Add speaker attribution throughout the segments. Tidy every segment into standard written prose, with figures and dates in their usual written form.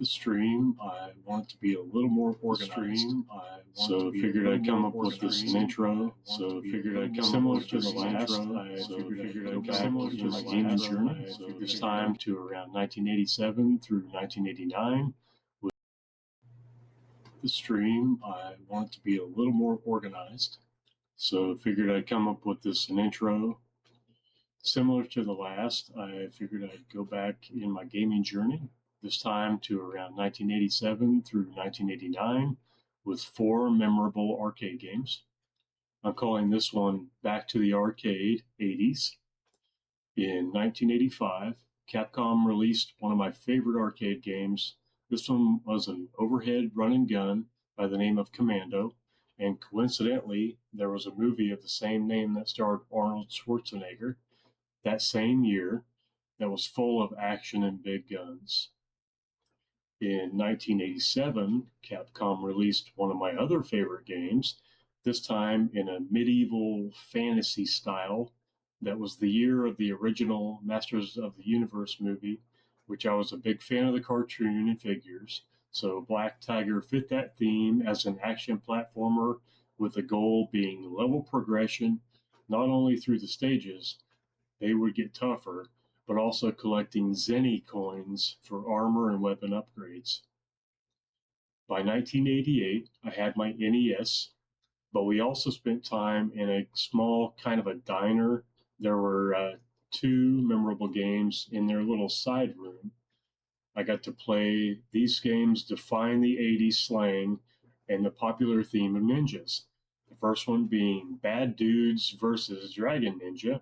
Speaker 1: the stream. I want it to be a little more organized. So I figured I'd come up with this an intro. So I figured I'd come similar to the last. I figured I'd go back in my gaming journey. This time to around 1987 through 1989. With the stream, I want it to be a little more organized. So I figured I'd come up with this an intro. Similar to the last, I figured I'd go back in my gaming journey, this time to around 1987 through 1989, with 4 memorable arcade games. I'm calling this one Back to the Arcade 80s. In 1985, Capcom released one of my favorite arcade games. This one was an overhead run and gun by the name of Commando, and coincidentally, there was a movie of the same name that starred Arnold Schwarzenegger that same year that was full of action and big guns. In 1987, Capcom released one of my other favorite games, this time in a medieval fantasy style. That was the year of the original Masters of the Universe movie, which I was a big fan of the cartoon and figures. So Black Tiger fit that theme as an action platformer, with the goal being level progression, not only through the stages, they would get tougher, but also collecting Zenny coins for armor and weapon upgrades. By 1988, I had my NES, but we also spent time in a small kind of a diner. There were 2 memorable games in their little side room. I got to play these games define the 80s slang and the popular theme of ninjas. The first one being Bad Dudes versus Dragon Ninja,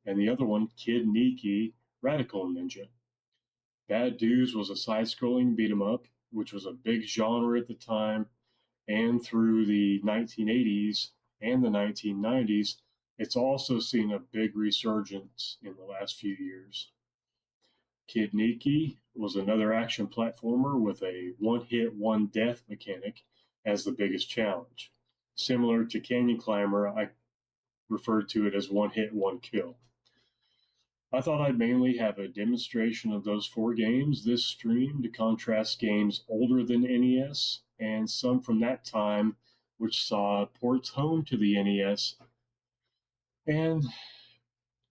Speaker 1: and the other one, Kid Niki, Radical Ninja. Bad Dudes was a side-scrolling beat-em-up, which was a big genre at the time, and through the 1980s and the 1990s, it's also seen a big resurgence in the last few years. Kid Niki was another action platformer with a one-hit, one-death mechanic as the biggest challenge. Similar to Canyon Climber, I referred to it as one-hit, one-kill. I thought I'd mainly have a demonstration of those 4 games this stream to contrast games older than NES and some from that time which saw ports home to the NES. And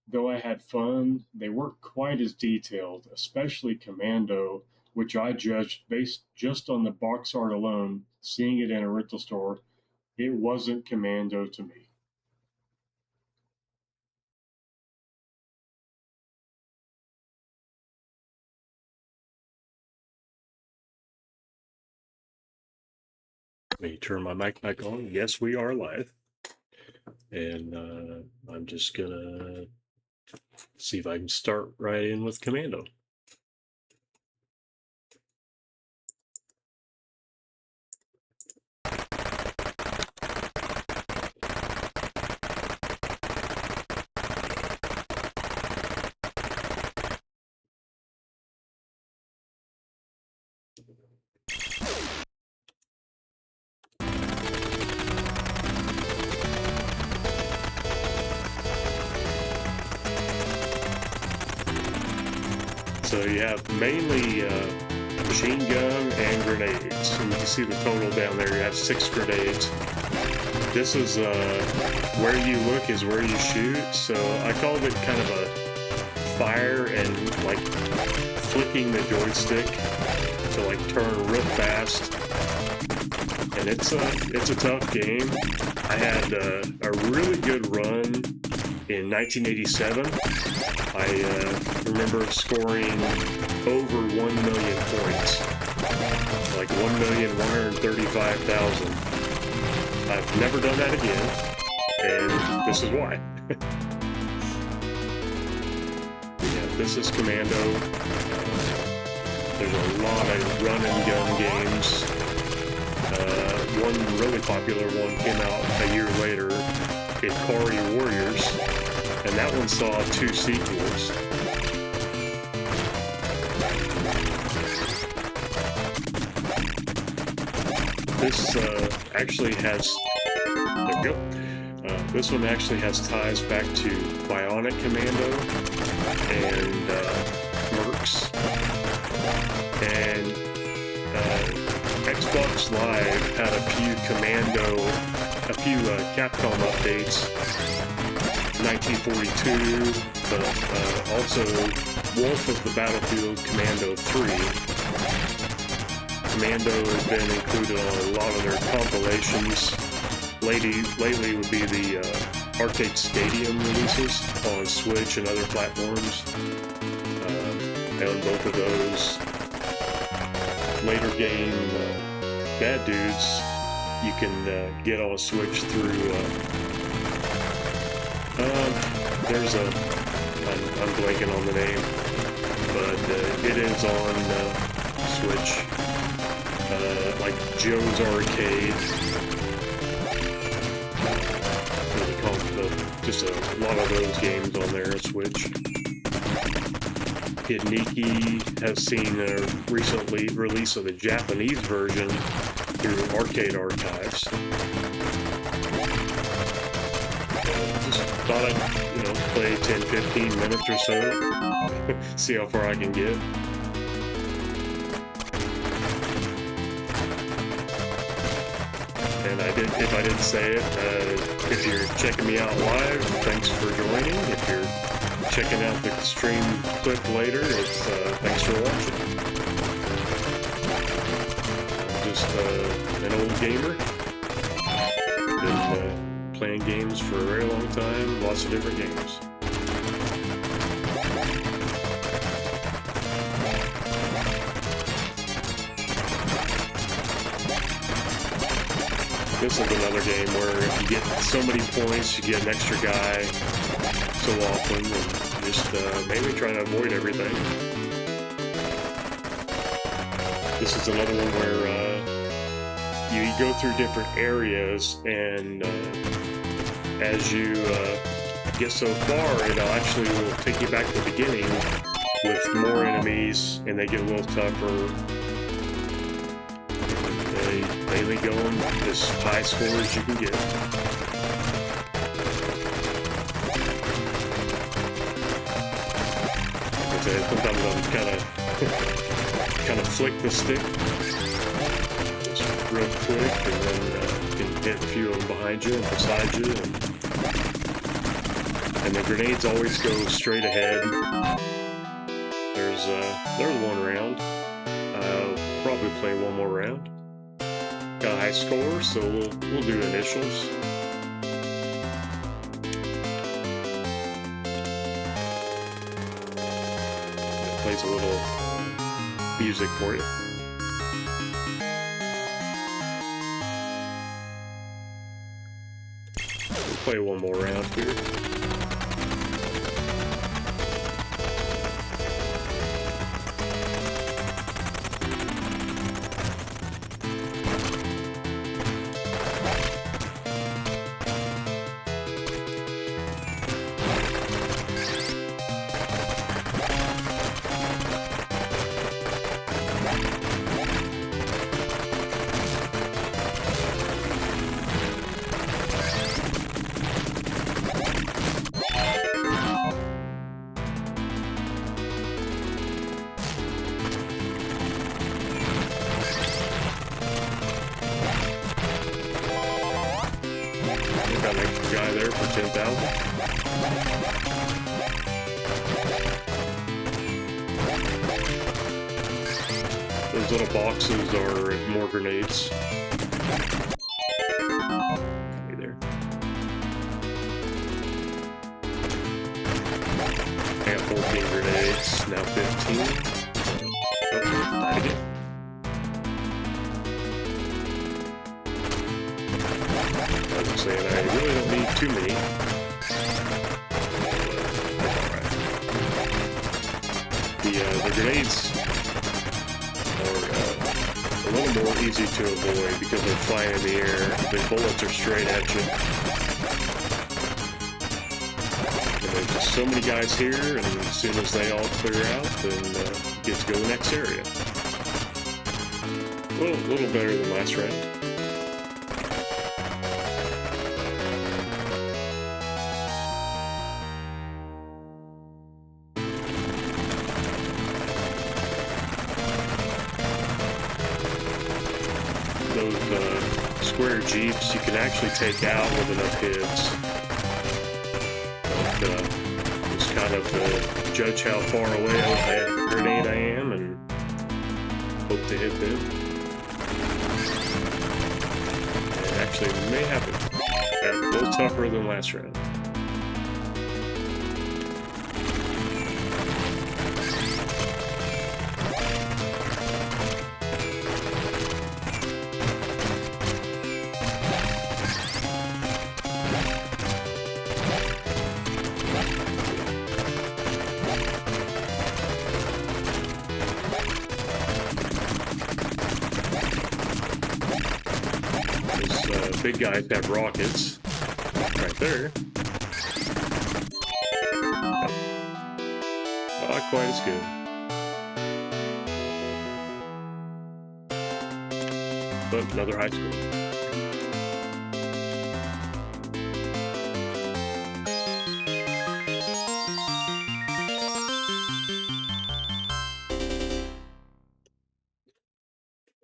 Speaker 1: though I had fun, they weren't quite as detailed, especially Commando, which I judged based just on the box art alone, seeing it in a rental store. It wasn't Commando to me. Let me turn my mic back on. Yes, we are live. And I'm just going to see if I can start right in with Commando. So you have mainly machine gun and grenades. And you can see the total down there. You have 6 grenades. This is where you look is where you shoot. So I called it kind of a fire and like flicking the joystick to like turn real fast. And it's a tough game. I had a really good run in 1987. I remember scoring over 1 million points, like 1,135,000. I've never done that again, and this is why. Yeah, this is Commando. There's a lot of run and gun games. One really popular one came out a year later, Ikari Warriors, and that one saw 2 sequels. This actually has, there we go. This one actually has ties back to Bionic Commando and Mercs. And
Speaker 2: Xbox Live had a few Capcom updates, 1942, but also Wolf of the Battlefield Commando 3. Commando has been included on a lot of their compilations. Lately would be the Arcade Stadium releases on Switch and other platforms. I own both of those. Later game, Bad Dudes, you can get on Switch through, there's I'm blanking on the name, but it is on Switch, like Joe's Arcade, just a lot of those games on there at Switch. Hidniki has seen a recently release of the Japanese version through Arcade Archives. Just thought I'd, play 10-15 minutes or so, see how far I can get. And if I didn't say it, if you're checking me out live, thanks for joining. If you're checking out the stream clip later, it's thanks for watching. I'm just an old gamer. Been playing games for a very long time, lots of different games. This is another game where if you get so many points, you get an extra guy so often, and just mainly trying to avoid everything. This is another one where you go through different areas, and as you get so far, it actually will take you back to the beginning with more enemies, and they get a little tougher. They mainly go on as high score as you can get. Sometimes I'm kind of flick the stick just real quick, and then you can hit a few of them behind you and beside you, and the grenades always go straight ahead. There's one round. I'll probably play one more round. Got a high score, so we'll do initials. Plays a little music for you. We'll play one more round here. Got an extra guy there for 10,000. Those little boxes are more grenades. Hey there. I got 14 grenades, now 15. Oh, died again. Saying I really don't need too many. Alright. The grenades are a little more easy to avoid because they're flying in the air. The bullets are straight at you. And there's just so many guys here, and as soon as they all clear out, then you get to go to the next area. A little better than last round. square jeeps you can actually take out with enough hits. But it's kind of judge how far away a grenade I am and hope to hit them. And actually may happen. A little tougher than last round. Big guys have rockets right there. Not quite as good. But another high score.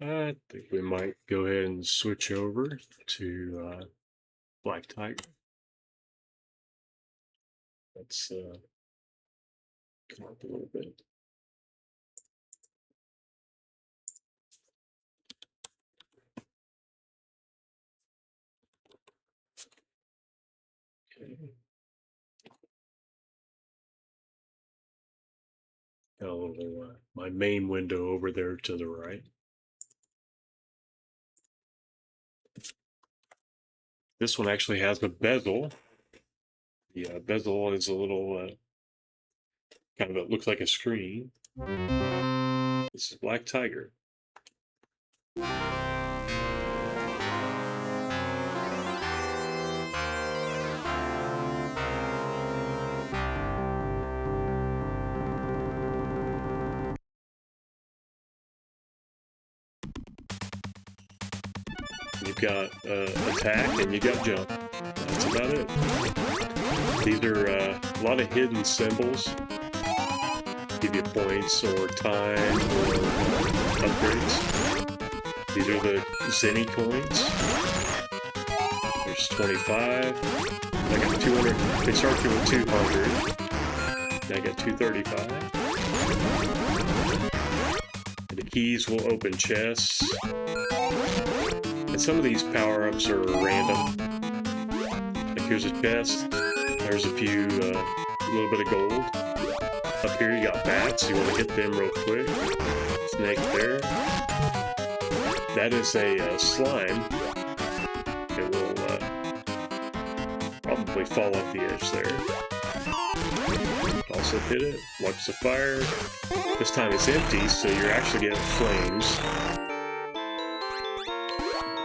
Speaker 2: I think we might go ahead and switch over to Black Tiger. Let's come up a little bit. Okay. Got a little my main window over there to the right. This one actually has a bezel. The bezel is a little kind of, it looks like a screen. This is Black Tiger. You've got attack and you got jump. That's about it. These are a lot of hidden symbols. Give you points or time or upgrades. These are the Zenny coins. There's 25. I got 200. They start you with 200. I got 235. The keys will open chests. And some of these power-ups are random. Like here's a chest. There's a few, a little bit of gold. Up here you got bats. You want to hit them real quick. Snake there. That is a slime. It will probably fall off the edge there. Also hit it. Watch the fire. This time it's empty, so you're actually getting flames.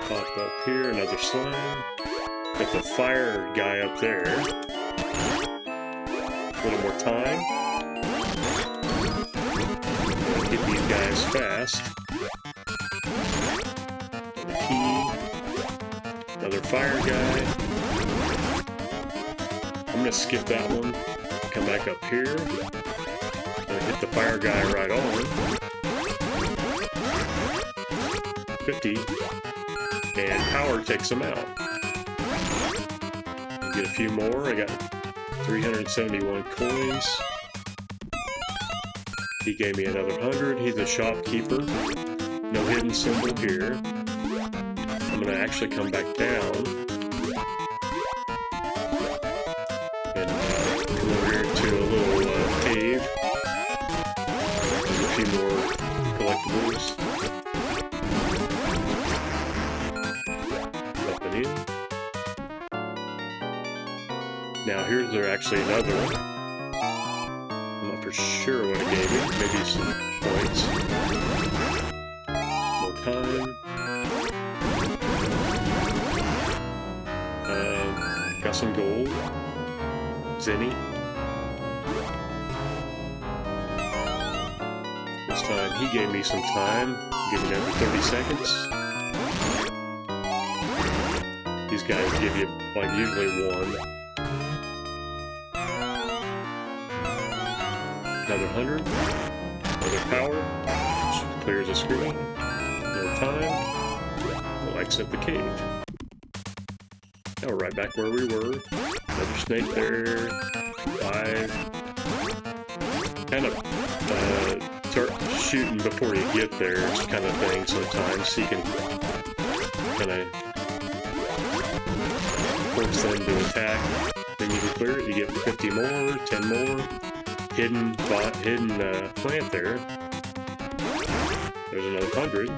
Speaker 2: Pop up here, another slime. Got the fire guy up there. A little more time. Hit these guys fast. Another key. Another fire guy. I'm gonna skip that one. Come back up here. Gonna hit the fire guy right on. 50. And power takes them out. Get a few more. I got 371 coins. He gave me another 100. He's a shopkeeper. No hidden symbol here. I'm gonna actually come back down and come over here to a little cave. There's a few more collectibles. Now here's actually another one. I'm not for sure what it gave me. Maybe some points. More time. Got some gold. Zenny. This time he gave me some time. Give me another 30 seconds. These guys give you, like, usually one. Another 100. Another power. Clears the screen. More time. We'll exit the cave. Now we're right back where we were. Another snake there. 5. Kind of start shooting before you get there, kind of thing sometimes, so you can kind of force them to attack. Then you can clear it, you get 50 more, 10 more. Hidden plant there. There's another 100.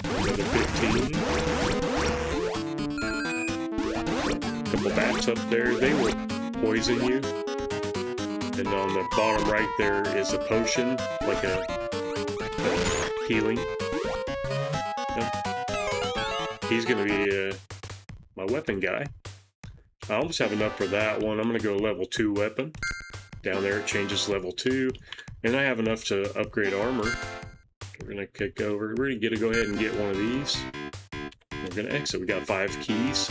Speaker 2: Another 15. A couple bats up there, they will poison you. And on the bottom right there is a potion, like a healing. Yeah. He's gonna be my weapon guy. I almost have enough for that one. I'm gonna go level 2 weapon. Down there it changes level 2. And I have enough to upgrade armor. We're gonna kick over. We're gonna go ahead and get one of these. We're gonna exit. We got 5 keys.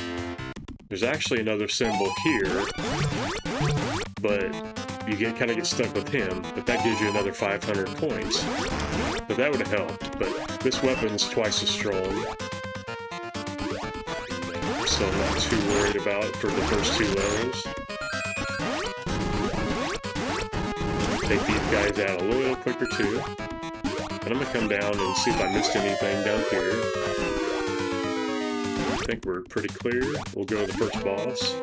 Speaker 2: There's actually another symbol here, but you kind of get stuck with him, but that gives you another 500 points. So that would have helped, but this weapon's twice as strong. So I'm not too worried about it for the first 2 levels. Take these guys out a little quicker too. And I'm gonna come down and see if I missed anything down here. I think we're pretty clear. We'll go to the first boss.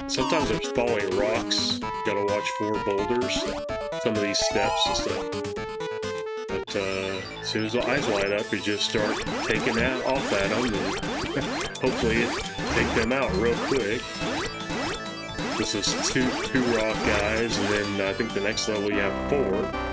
Speaker 2: Sometimes there's falling rocks. Gotta watch for boulders. Some of these steps and stuff. But as soon as the eyes light up, you just start taking that off at them, and hopefully take them out real quick. This is two rock guys, and then I think the next level you have 4.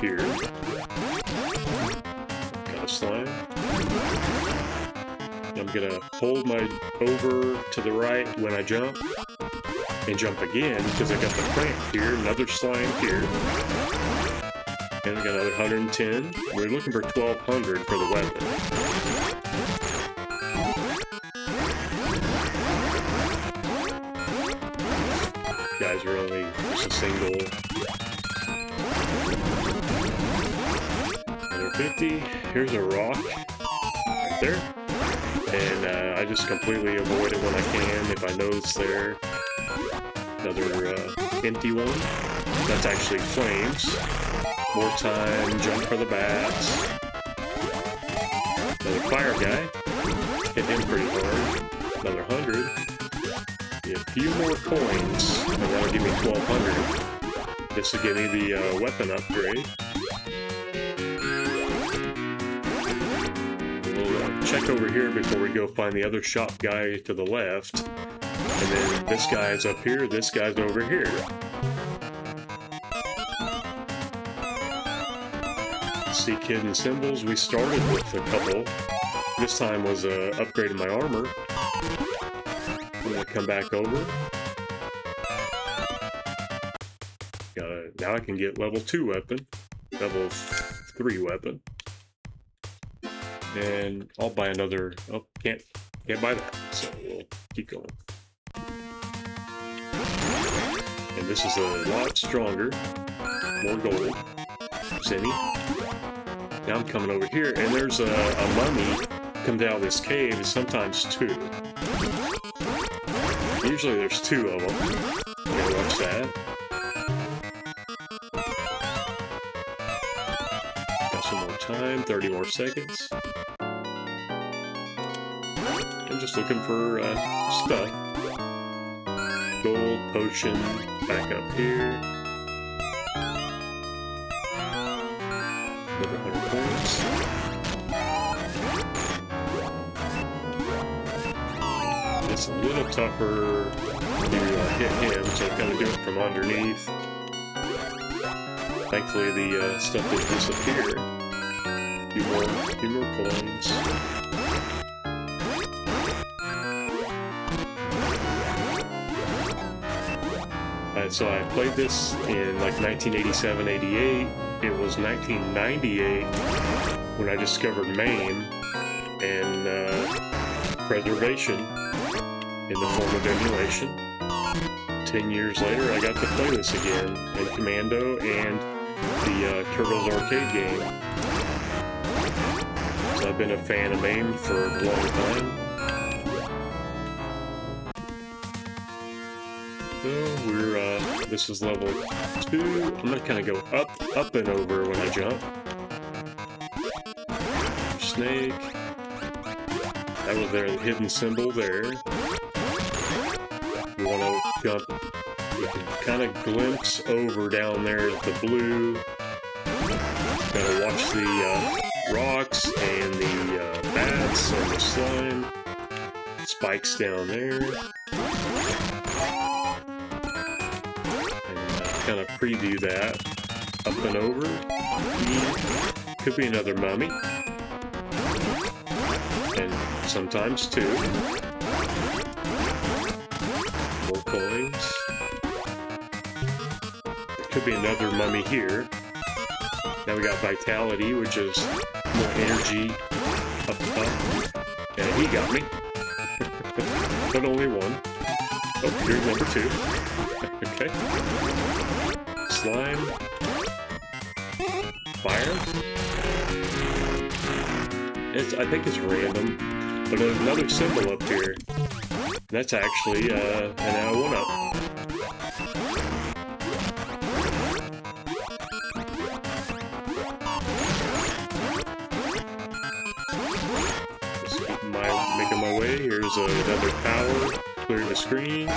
Speaker 2: Here. Got a slime. I'm gonna hold my over to the right when I jump, and jump again because I got the plant here, another slime here, and I got another 110. We're looking for 1200 for the weapon. Guys are only just a single. 50. Here's a rock right there, and I just completely avoid it when I can if I know it's there. Another empty one. That's actually flames. More time. Jump for the bats. Another fire guy. Hit him pretty hard. Another 100. Get a few more coins, and that'll give me 1200. This will give me the weapon upgrade. Check over here before we go find the other shop guy to the left. And then this guy's up here, this guy's over here. Seek hidden symbols. We started with a couple. This time was upgrading my armor. I'm gonna come back over. Now I can get level 2 weapon, level 3 weapon. And I'll buy another. Oh, can't buy that. So we'll keep going. And this is a lot stronger. More gold. Zinni. Now I'm coming over here, and there's a mummy comes out of this cave. Sometimes 2. Usually there's 2 of them. Gotta watch that. Got some more time. 30 more seconds. I'm just looking for stuff. Gold, potion, back up here. Another 100 points. It's a little tougher to hit him, so I've got to do it from underneath. Thankfully the stuff did disappear. A few more coins. So I played this in like 1987, 88. It was 1998 when I discovered MAME, and preservation in the form of emulation. 10 years later, I got to play this again in Commando and the Turtles arcade game. So I've been a fan of MAME for a long time. So this is level 2. I'm gonna kind of go up and over when I jump. Snake. That was their hidden symbol there. You want to jump. You can kind of glimpse over down there at the blue. Gotta watch the rocks and the bats and the slime. Spikes down there. Kind of preview that. Up and over. Could be another mummy. And sometimes two. More coins. Could be another mummy here. Now we got Vitality, which is more energy up top. And he got me. But only one. Oh, here's number 2. Okay. Slime. Fire. I think it's random. But there's another symbol up here. That's actually an 1-up. Just making my way. Here's another power. Clearing the screen.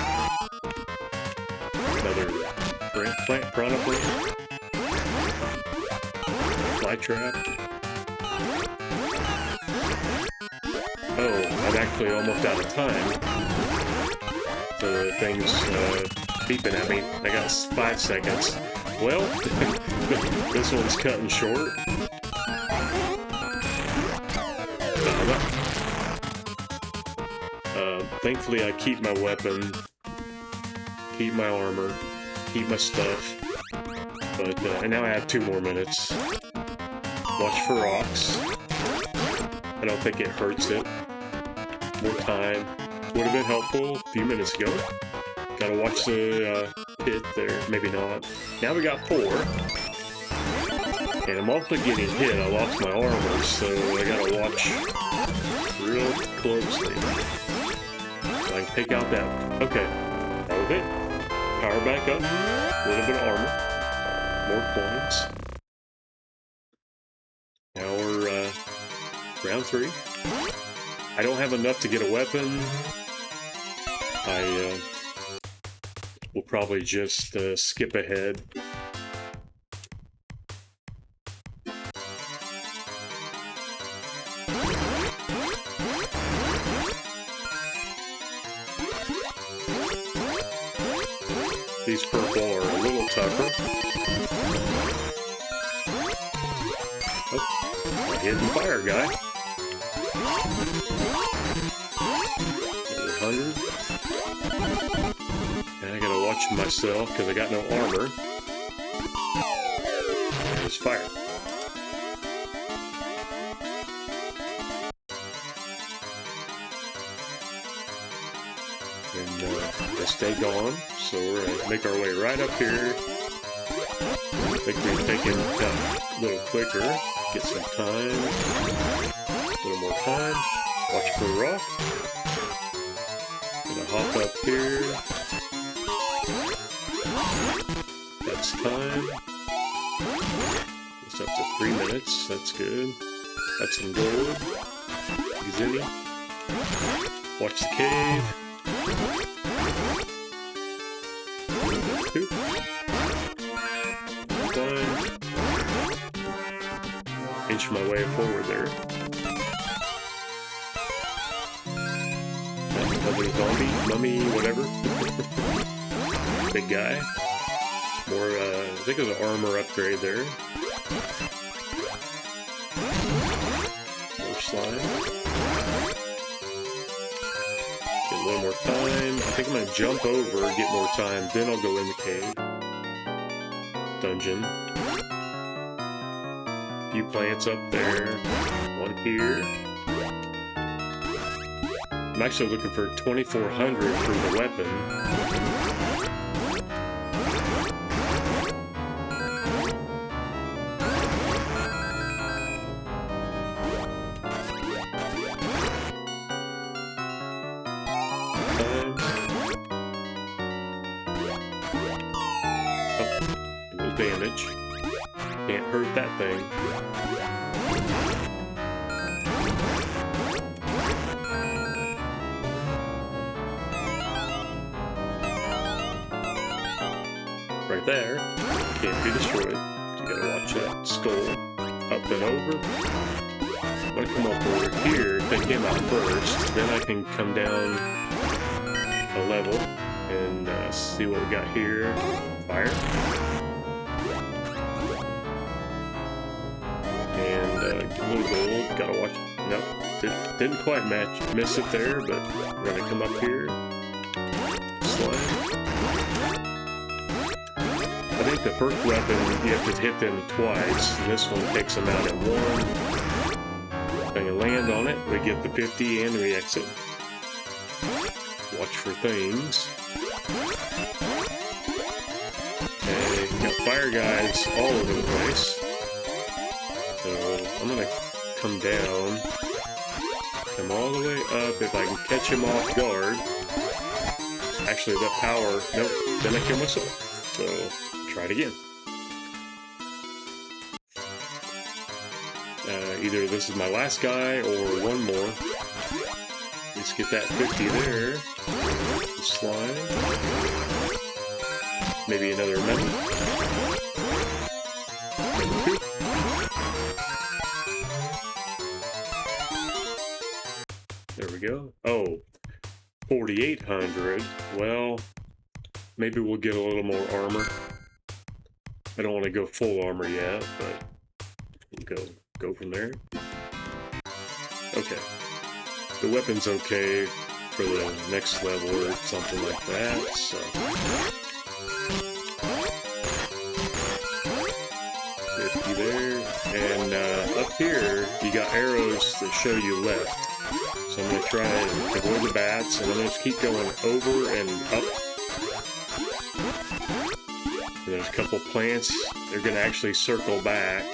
Speaker 2: Another piranha plant. Fly trap. Oh, I'm actually almost out of time. So the thing's beeping at me. I got 5 seconds. Well, this one's cutting short. Thankfully, I keep my weapon, keep my armor, keep my stuff. But and now I have 2 more minutes. Watch for rocks. I don't think it hurts it. More time. Would have been helpful a few minutes ago. Gotta watch the pit there. Maybe not. Now we got 4. And I'm also getting hit. I lost my armor, so I gotta watch real closely. So I can take out that one. Okay. That was it. Power back up. A little bit of armor. More coins. Now we're round 3. I don't have enough to get a weapon. I will probably just skip ahead. These purple are a little tougher. Oh, a hidden fire guy. 100. And I gotta watch myself because I got no armor. There's fire. And they stay gone, so we're gonna make our way right up here. I think we're taking a little quicker. Get some time. A little more time. Watch for a rock. Gonna hop up here. That's time. It's up to 3 minutes. That's good. That's some gold. Easy. Watch the cave. 2. Climb. Inch my way forward there. Another zombie, mummy, whatever. Big guy. More, I think there's an armor upgrade there. More slime. Get a little more time. I think I'm gonna jump over, get more time, then I'll go in the cave. Dungeon. A few plants up there. One here. I'm actually looking for 2400 for the weapon. A little damage. Can't hurt that thing. Right there. Can't be destroyed. So you gotta watch that skull. Up and over. I'm gonna come up over here, take him out first. Then I can come down a level and see what we got here. Fire. And a little gold. Gotta watch. Nope. Didn't quite miss it there, but we're gonna come up here. Slide. I think the first weapon, you have to hit them twice. And this one takes them out at one. Then you land on it, we get the 50 and we exit. Watch for things. And you got fire guys all over the place. So I'm gonna come down. Come all the way up if I can catch him off guard. Actually, that power, nope, then I kill myself. So, try it again. Either this is my last guy or one more. Let's get that 50 there. Slide. Maybe another medal. There we go. Oh, 4,800. Well, maybe we'll get a little more armor. I don't want to go full armor yet, but we'll go from there. Okay. The weapon's okay for the next level or something like that, so. 50 there. And up here, you got arrows that show you left. So I'm going to try and avoid the bats, and I'm going to just keep going over and up. And there's a couple plants. They're going to actually circle back.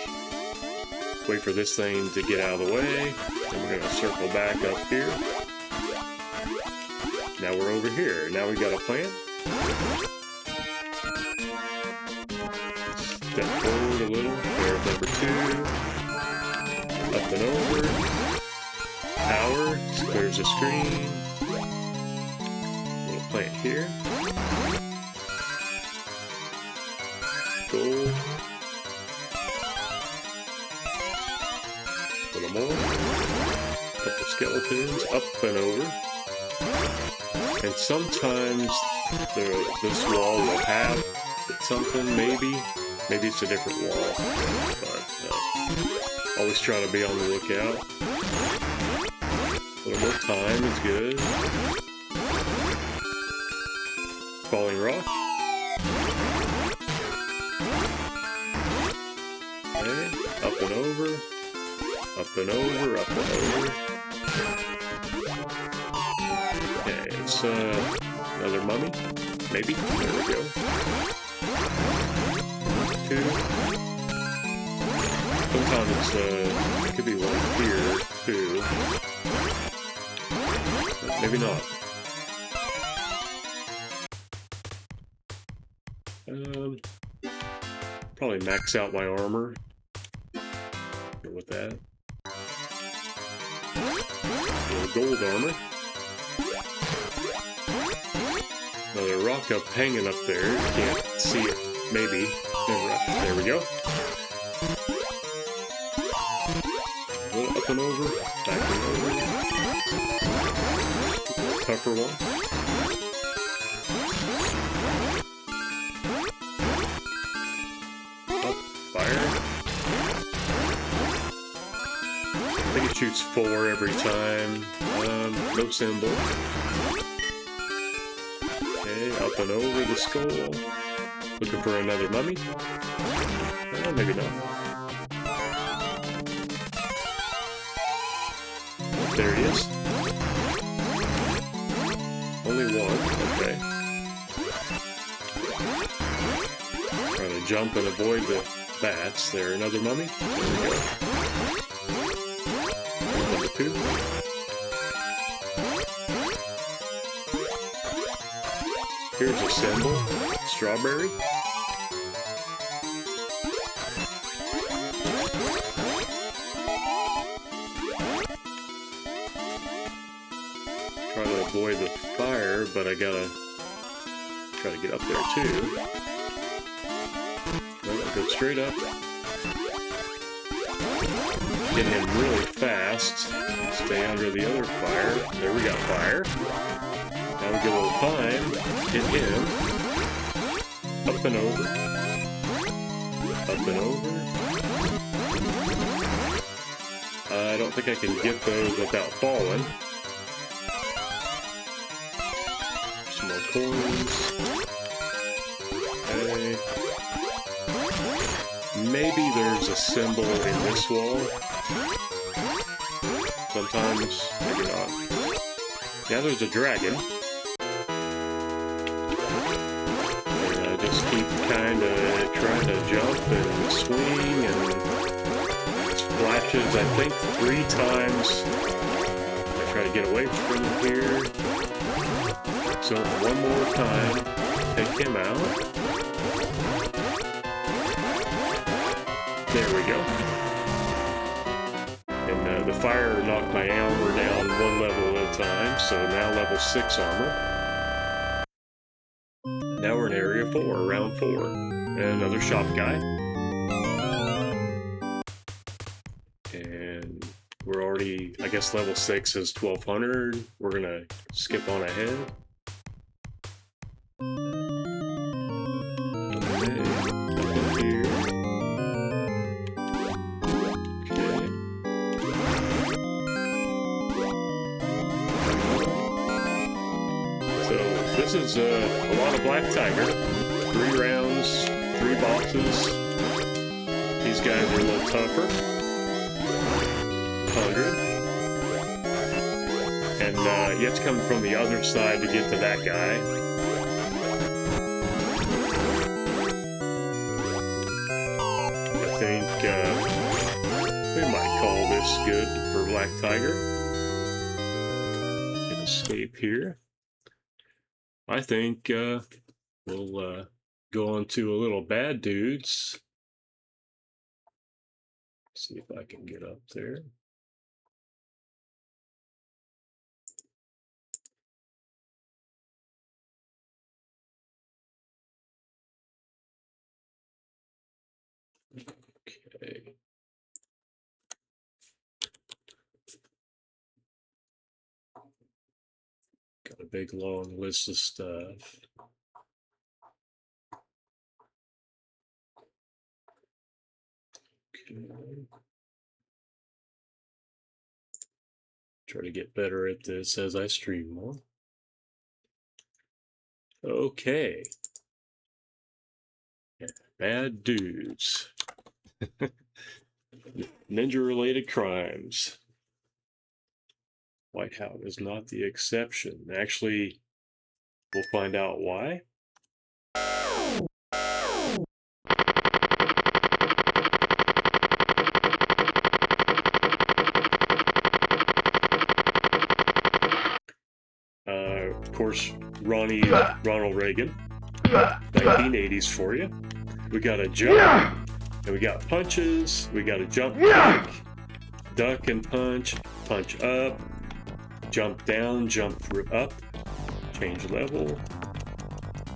Speaker 2: Wait for this thing to get out of the way. Then we're going to circle back up here. Now we're over here. Now we got a plant. Step forward a little. There's number 2. Up and over. Power. Clears the screen. Little plant here. Gold. A little more. Couple skeletons. Up and over. And sometimes this wall will have something, maybe. Maybe it's a different wall. But always try to be on the lookout. A little more time is good. Falling rock. Okay, up and over. Up and over, up and over. Okay, it's another mummy. Maybe. There we go. 2. Sometimes it could be one here, too. Maybe not. Probably max out my armor. Go with that. A little gold armor. Another rock up hanging up there. You can't see it. Maybe. There we go. A little up and over. Back and over. Tougher one. Up, fire. I think it shoots 4 every time. No symbol. Okay, up and over the skull. Looking for another mummy. Maybe not. There he is. Okay. Trying to jump and avoid the bats. There, another mummy. There we go. Number 2. Here's a symbol. Strawberry. Try to avoid the fire, but I gotta try to get up there too. Well, I'll go straight up. Get him really fast. Stay under the other fire. There we got fire. Now we get a little time. Hit him. Up and over. Up and over. I don't think I can get those without falling. Some more coins. Okay. Maybe there's a symbol in this wall. Sometimes, maybe not. Now there's a dragon. And I just keep kind of trying to jump and swing and splashes, I think, 3 times. I try to get away from here. So one more time, take him out. There we go. And the fire knocked my armor down 1 level at a time, so now level 6 armor. Now we're in area 4, round 4. And another shop guy. And we're already, I guess level 6 is 1200. We're gonna skip on ahead. This is a lot of Black Tiger. 3 rounds, 3 bosses. These guys are a little tougher. 100. And you have to come from the other side to get to that guy. I think we might call this good for Black Tiger. Get escape here. I think we'll go on to a little bad dudes. See if I can get up there. Okay. Got a big long list of stuff. Okay. Try to get better at this as I stream more. Okay. Yeah, bad dudes. Ninja-related crimes. Whiteout is not the exception. Actually, we'll find out why. Of course, Ronald Reagan, 1980s for you. We got a jump, and we got punches. We got a jump kick, duck and punch, punch up. Jump down, jump up, change level.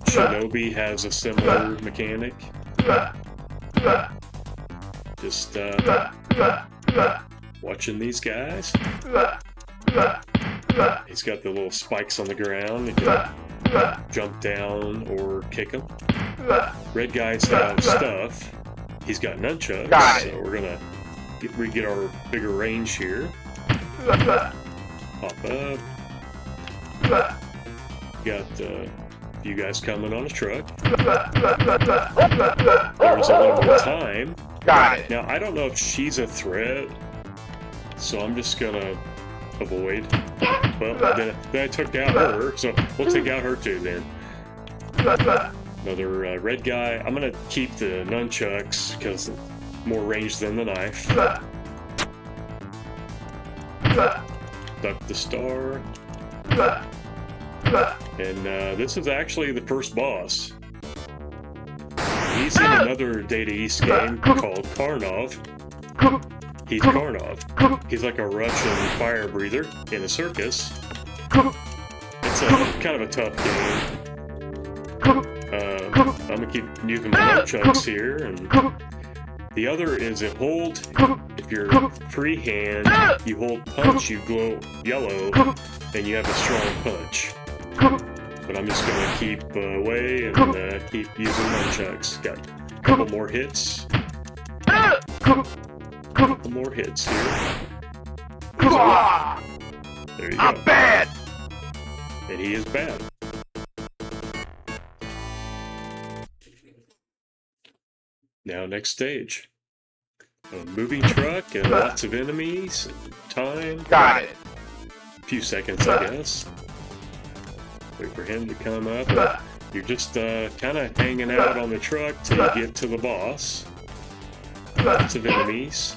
Speaker 2: Shinobi has a similar mechanic. Just watching these guys. He's got the little spikes on the ground. You can jump down or kick them. Red guys have stuff. He's got nunchucks, so we're gonna get our bigger range here. Pop up. Got a few guys coming on a truck. There's a little more time. Now, I don't know if she's a threat, so I'm just gonna avoid. Well, then I took out her, so we'll take out her too then. Another red guy. I'm gonna keep the nunchucks because more range than the knife. Duck the star. And this is actually the first boss. He's in another Data East game called Karnov. He's Karnov. He's like a Russian fire breather in a circus. It's kind of a tough game. I'm gonna keep using my nunchucks here, and the other is a hold. If you're freehand, you hold punch, you glow yellow, and you have a strong punch. But I'm just gonna keep away and keep using nunchucks. Got a couple more hits. Couple more hits here. There you go. I'm bad! And he is bad. Now, next stage. A moving truck and lots of enemies. And time.
Speaker 3: Got it.
Speaker 2: A few seconds, I guess. Wait for him to come up. You're just kind of hanging out on the truck till you get to the boss. Lots of enemies.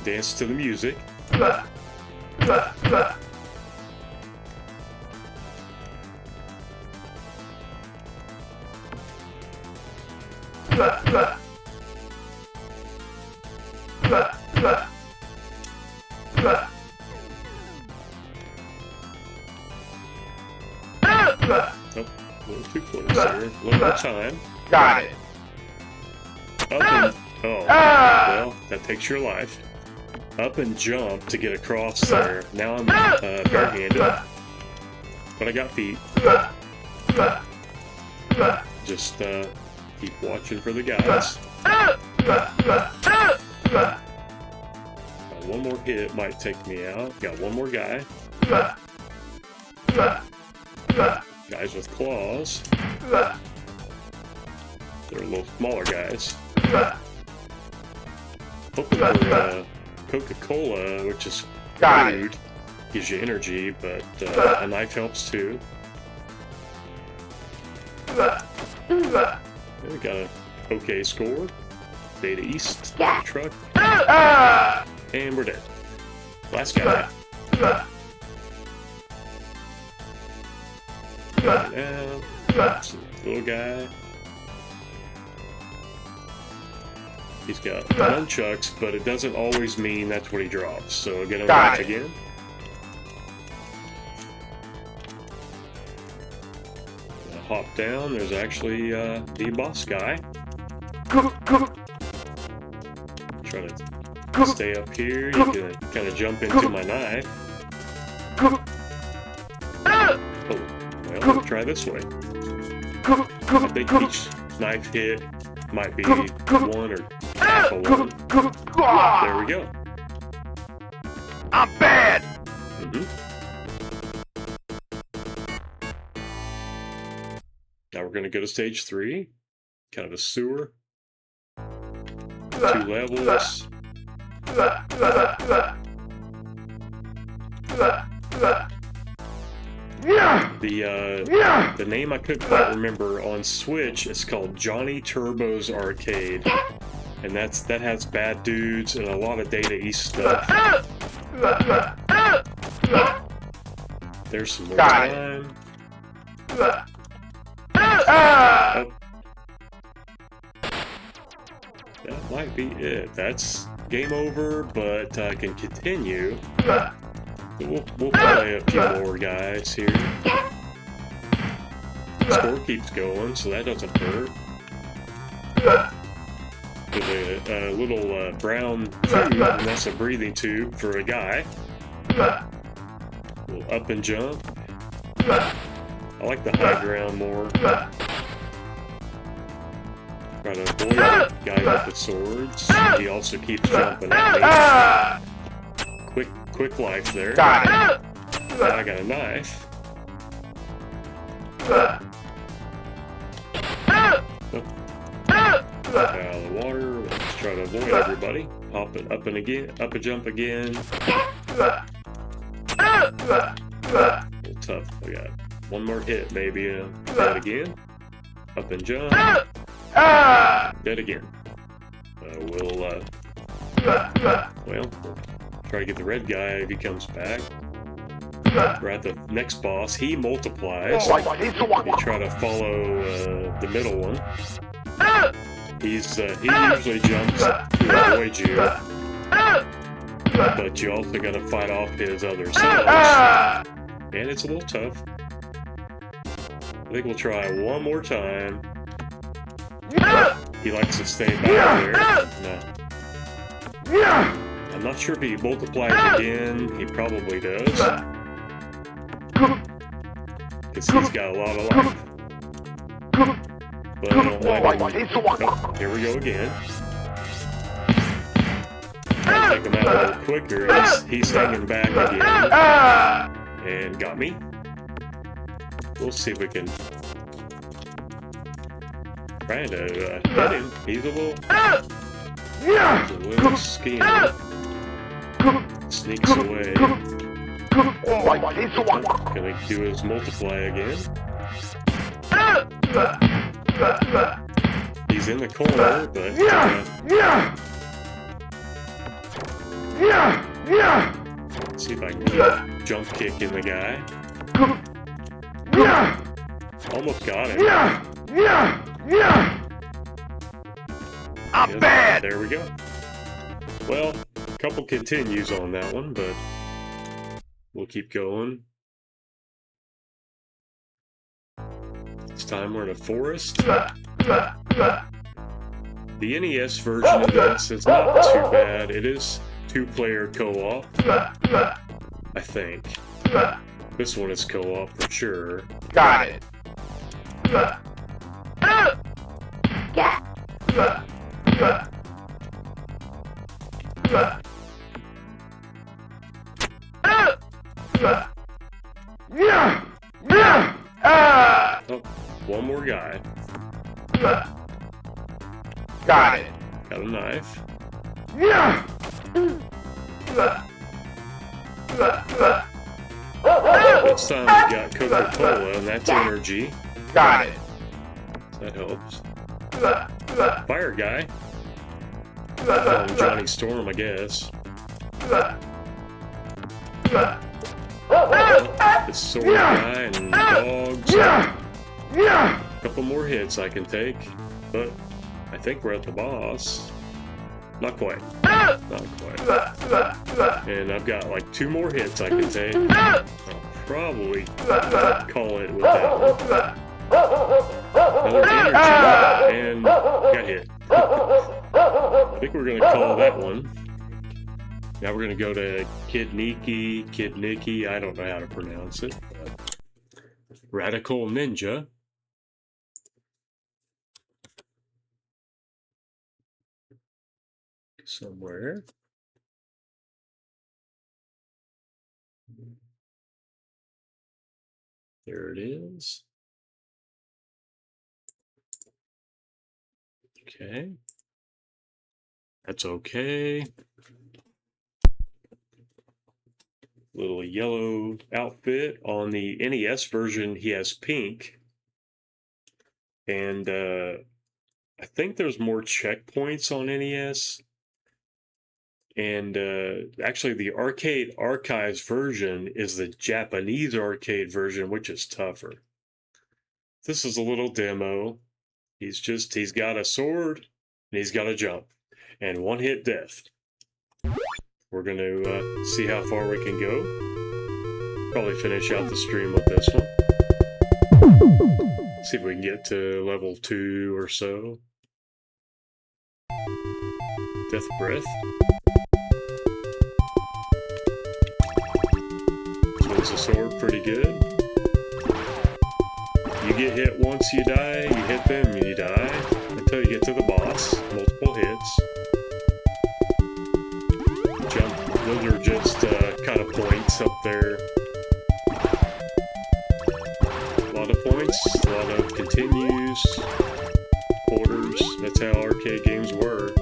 Speaker 2: Dance to the music. Oh, a little too close there. A little more time.
Speaker 3: Got it.
Speaker 2: Up and... Oh, well, that takes your life. Up and jump to get across there. Now I'm barehanded. But I got feet. Just keep watching for the guys. One more hit might take me out. Got one more guy. Guys with claws. They're a little smaller guys. Hoping for Coca-Cola, which is food, gives you energy, but a knife helps too. We got an okay score. Data East truck. And we're dead. Last guy. Now, little guy. He's got nunchucks, but it doesn't always mean that's what he drops. So get him back again. Hop down. There's actually the boss guy. Try to stay up here. You can kind of jump into my knife. Oh, well, try this way. I think each knife hit might be one or half a one. There we go.
Speaker 3: I'm bad!
Speaker 2: Now we're going to go to stage 3. Kind of a sewer. 2 levels. The name I couldn't quite remember on Switch is called Johnny Turbo's Arcade, and that has bad dudes and a lot of Data East stuff. There's some more time. Oh. That might be it. That's game over, but I can continue. We'll play a few more guys here. Score keeps going, so that doesn't hurt. There's a little brown tube, and that's a breathing tube for a guy. We'll up and jump. I like the high ground more. Try to avoid the guy with the swords. He also keeps jumping at me. Quick life there. Now I got a knife. Oh. Out of the water. Let's try to avoid everybody. Hop it up and jump again. little tough. I got one more hit, maybe. Dead again. Up and jump. Dead again. We'll try to get the red guy if he comes back. We're at the next boss. He multiplies. You try to follow the middle one. He usually jumps to avoid you, but you also got to fight off his other selves, and it's a little tough. I think we'll try one more time. He likes to stay back there. No. I'm not sure if he multiplies again. He probably does, because he's got a lot of life. But I don't like him. Oh, here we go again. Try to take him out a little quicker. He's hanging back again. And got me. We'll see if we can try to hit him. He's a little skinny. Sneaks away. Gonna do his multiply again. He's in the corner, but let's see if I can keep jump kicking the guy. Almost got him.
Speaker 3: I'm bad.
Speaker 2: There we go. Well, a couple continues on that one, but we'll keep going. This time we're in a forest. The NES version of this is not too bad. It is 2-player co-op, I think. This one is co-op for sure.
Speaker 3: Got it.
Speaker 2: Oh, one more guy.
Speaker 3: Got it.
Speaker 2: Got a knife. This time we got Coca-Cola, and that's energy.
Speaker 3: Got it.
Speaker 2: That helps. Fire guy. Johnny Storm, I guess. The sword guy and dogs. A couple more hits I can take, but I think we're at the boss. Not quite. Not quite. And I've got like 2 more hits I can take. I'll probably call it with that one. Another energy, and got hit. I think we're going to call that one. Now we're going to go to Kid Nicky, I don't know how to pronounce it. Radical Ninja. Somewhere. There it is. Okay. That's okay. Little yellow outfit. On the NES version, he has pink. And I think there's more checkpoints on NES. And actually, the Arcade Archives version is the Japanese arcade version, which is tougher. This is a little demo. He's got a sword, and he's got a jump. And one-hit death. We're going to see how far we can go. Probably finish out the stream with this one. See if we can get to level 2 or so. Death Breath. Swings the sword pretty good. You get hit once, you die. You hit them, you die. Until you get to the boss. Multiple hits. Jump. Those are just kind of points up there. A lot of points. A lot of continues. Quarters. That's how arcade games were.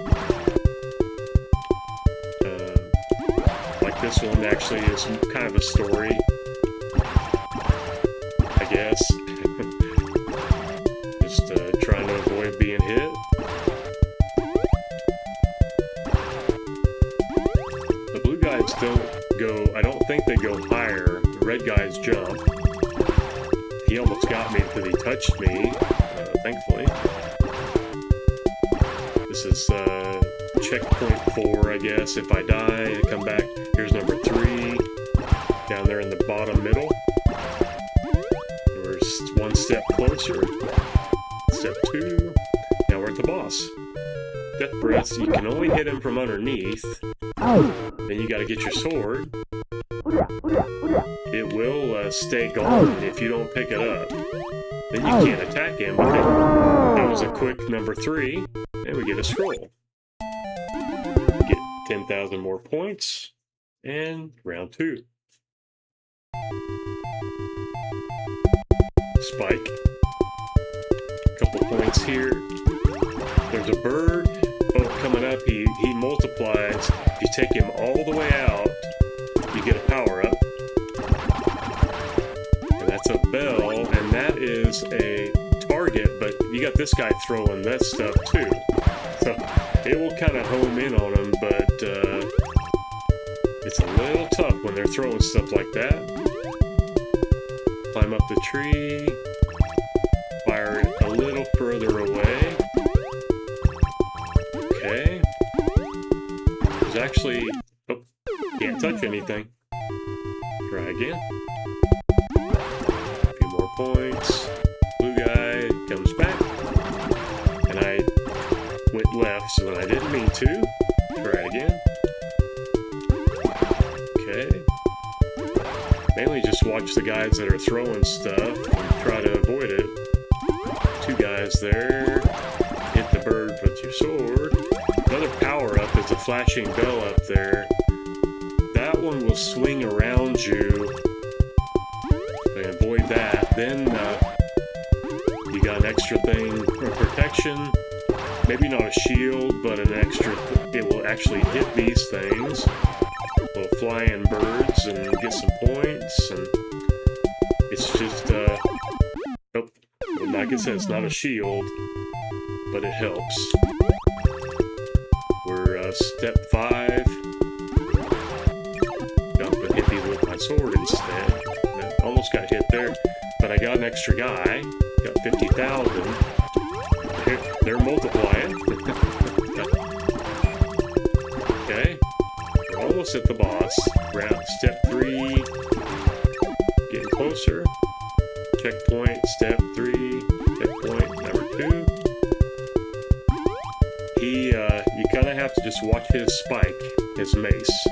Speaker 2: Like this one actually is kind of a story, I guess. Just trying to avoid being hit. The blue guys don't go, I don't think they go higher. The red guys jump. He almost got me because he touched me, thankfully. This is checkpoint 4, I guess. If I die, I come back. Here's number 3, down there in the bottom middle. We're one step closer. Step 2. Now we're at the boss. Death Breaths, you can only hit him from underneath. Then you gotta get your sword. It will stay gone if you don't pick it up. Then you can't attack him, but that was a quick number 3, and we get a scroll. Get 10,000 more points, and round 2. Spike. Couple points here. There's a bird. Oh, coming up, he multiplies. If you take him all the way out, you get a power-up. And that's a bell, and that is a target, but you got this guy throwing that stuff too. So it will kind of home in on him, but it's a little tough when they're throwing stuff like that. Climb up the tree, fire it a little further away. Okay. There's actually, oh, can't touch anything. Try again. A few more points. Blue guy comes back. And I went left, so I didn't mean to. Try again. Okay. Mainly just watch the guys that are throwing stuff and try to avoid it. 2 guys there. Hit the bird with your sword. Another power-up is a flashing bell up there. That one will swing around you. So avoid that. Then you got an extra thing for protection. Maybe not a shield, but an extra. It will actually hit these things. Little flying birds and get some points. And it's just oh, like I said, it's not a shield, but it helps. We're step 5. Jump and hit these with my sword instead. I almost got hit there, but I got an extra guy. Got 50,000. They're multiplying. Okay. We're almost at the boss. We're at step 3. Getting closer. Checkpoint, step 3. Checkpoint number 2. You kind of have to just watch his spike, his mace.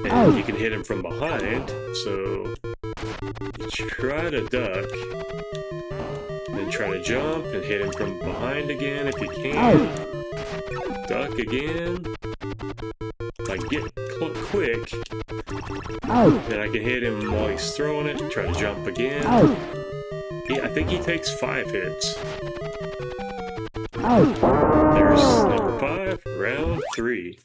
Speaker 2: And you can hit him from behind, so you try to duck. Then try to jump and hit him from behind again if you can. Duck again. If I get quick, then I can hit him while he's throwing it. Try to jump again. I think he takes 5 hits. There's number 5, round 3.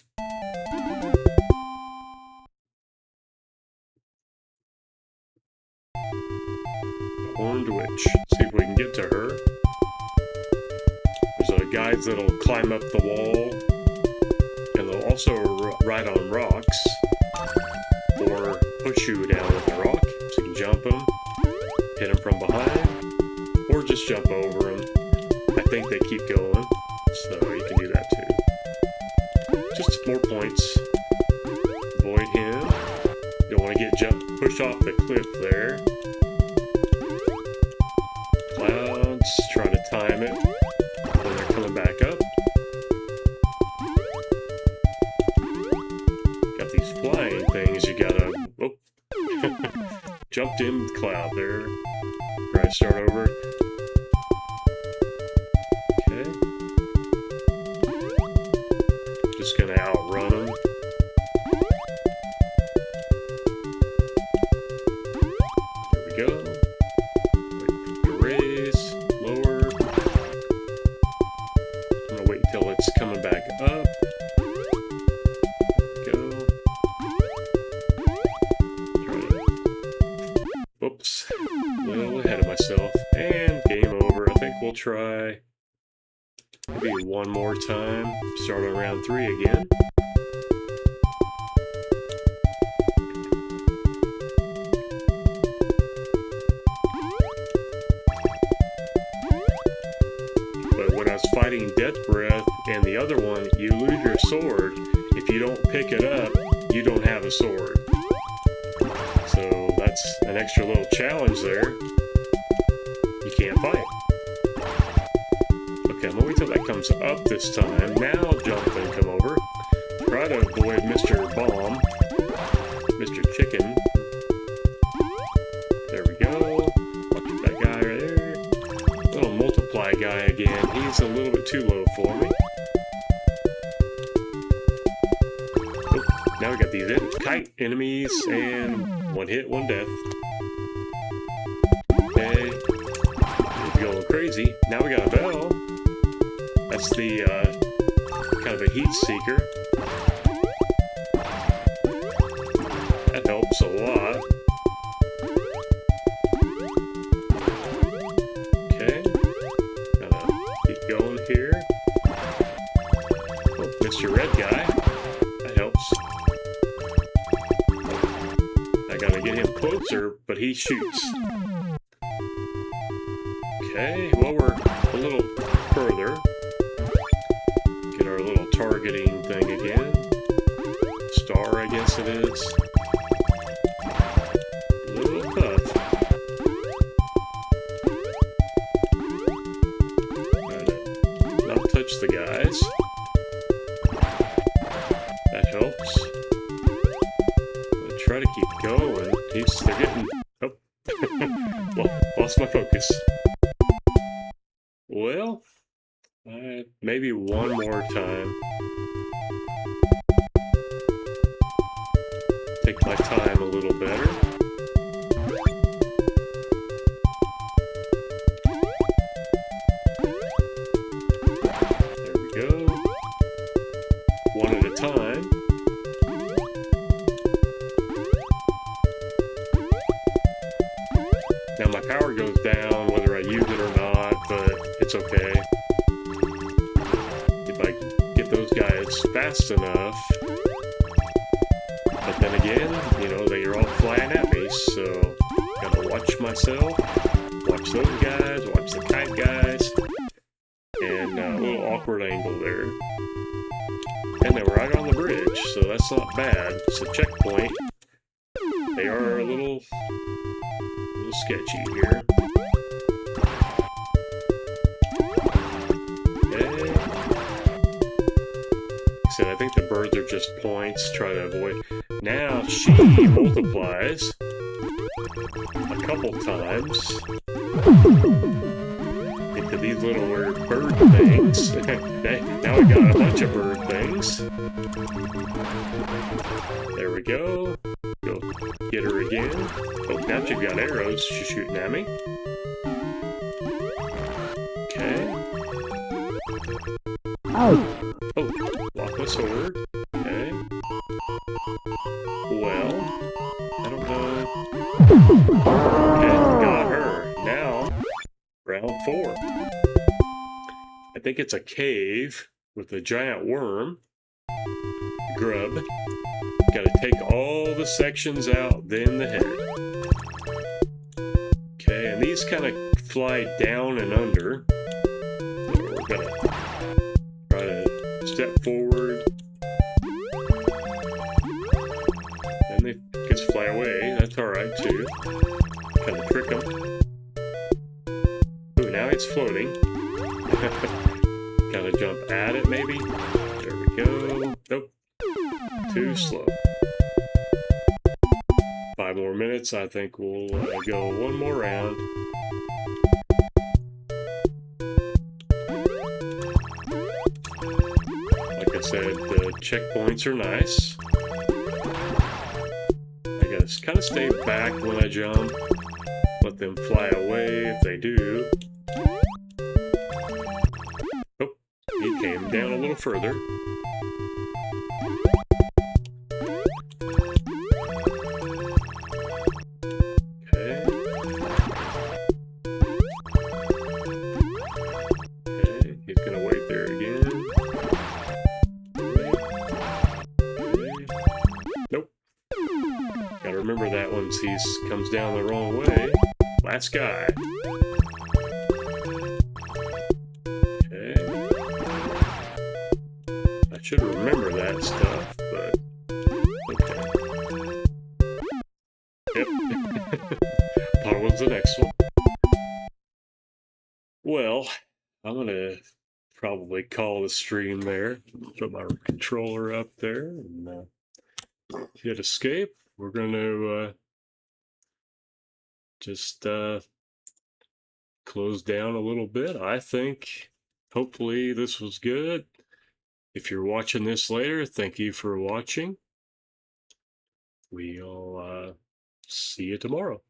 Speaker 2: Horned Witch. See if we can get to her. There's guides that'll climb up the wall, and they'll also ride on rocks, or push you down with the rock, so you can jump them, hit them from behind, or just jump over them. I think they keep going, so you can do that too. Just more points. Avoid him. Don't want to get pushed off the cliff there. Clouds, try to time it when they're coming back up. Got these flying things you gotta... Oh. Jumped in the cloud there. Try to start over. Okay. Just gonna outrun them. There we go. Wait for the raise. Lower. I'm gonna wait until it's coming back up. There we go. Whoops. Well ahead of myself. And game over. I think we'll try maybe one more time. Start on round 3 again. But when I was fighting Death Breath and the other one, you lose your sword. If you don't pick it up, you don't have a sword. So that's an extra little challenge there. You can't fight. Okay, I'm gonna wait till that comes up this time. Now jump and come over. Try to avoid Mr. Bomb. Mr. Chicken. There we go. Watch that guy right there. Little multiply guy again. He's a little bit too low for me. Now we got these kite enemies, and one hit, one death. Okay, we're going crazy. Now we got a bell. That's the kind of a heat seeker. That helps a lot. Okay, gotta keep going here. Oh, Mr. Red Guy. Get him closer, but he shoots. Okay, well, we're a little further. Get our little targeting thing again. Star, I guess it is. A little tough. Gotta not touch the guys. That helps. Try to keep going. They're getting... Oh. Well, lost my focus. Well, maybe one more time. Take my time a little better. There we go. One at a time. Now my power goes down whether I use it or not, but it's okay. If I get those guys fast enough. But then again, you know, they are all flying at me, so gotta watch myself, watch those guys, watch the kite guys, and a little awkward angle there. And they were right on the bridge, so that's not bad. It's a checkpoint. They are a little sketchy here. Okay. So I think the birds are just points. Try to avoid. Now she multiplies a couple times into these little weird bird things. Now we got a bunch of bird things. There we go. Go get her again. Oh, now she's got arrows. She's shooting at me. Okay. Oh, lost my sword. Okay. Well, I don't know. Okay, got her. Now, round 4. I think it's a cave with a giant worm. Grub. Gotta take all the sections out, then the head. Okay, and these kind of fly down and under. So we're gonna try to step forward. And they just fly away. That's alright too. Kind of trick them. Ooh, now it's floating. Gotta jump at it maybe. There we go. Nope. Too slow. 5 more minutes. I think we'll go one more round. Like I said, the checkpoints are nice. I gotta kind of stay back when I jump. Let them fly away if they do. Oh, he came down a little further. remember that once he comes down the wrong way. Last guy. Okay. I should remember that stuff, but okay. Yep. That was the next one. Well, I'm gonna probably call the stream there. Put my controller up there and hit escape. We're gonna just close down a little bit. I think hopefully this was good. If you're watching this later, thank you for watching. We'll see you tomorrow.